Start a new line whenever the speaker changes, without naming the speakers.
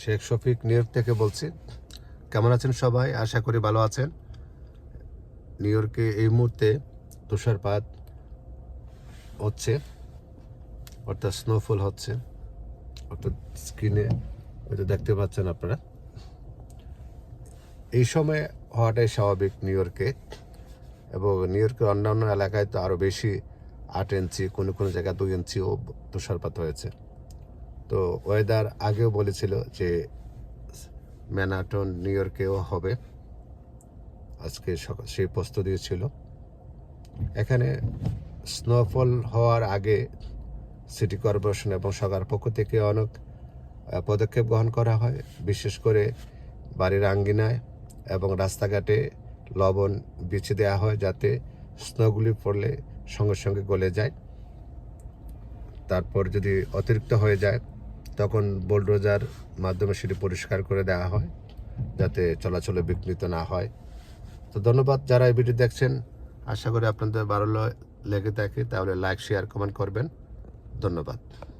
Sheikh Shafiq new York থেকে বলছি। কেমন আছেন সবাই? আশা করি ভালো আছেন। নিউ ইয়র্কে এই মুহূর্তে তুষারপাত হচ্ছে, অর্থাৎ স্নোফল হচ্ছে, অর্থাৎ স্ক্রিনে হয়তো দেখতে পাচ্ছেন আপনারা। এই সময় হওয়াটাই স্বাভাবিক নিউ ইয়র্কে, এবং নিউ ইয়র্কের অন্যান্য এলাকায় তো আরও বেশি, 8 ইঞ্চি, কোনো কোনো জায়গায় 2 ইঞ্চিও তুষারপাত হয়েছে। তো ওয়েদার আগেও বলেছিল যে ম্যানহাটন নিউ ইয়র্কেও হবে, আজকে সকাল সেই প্রস্তুতি ছিল। এখানে স্নোফল হওয়ার আগে সিটি কর্পোরেশন এবং সরকার পক্ষ থেকে অনেক পদক্ষেপ গ্রহণ করা হয়, বিশেষ করে বাড়ির আঙ্গিনায় এবং রাস্তাঘাটে লবণ বিছিয়ে দেওয়া হয়, যাতে স্নোগুলি পড়লে সঙ্গে সঙ্গে গলে যায়। তারপর যদি অতিরিক্ত হয়ে যায় তখন বুলডোজার মাধ্যমে সেটি পরিষ্কার করে দেওয়া হয়, যাতে চলাচলে বিঘ্নিত না হয়। তো ধন্যবাদ যারা এই ভিডিও দেখছেন। আশা করি আপনাদের ভালো লেগে থাকে, তাহলে লাইক, শেয়ার, কমেন্ট করবেন। ধন্যবাদ।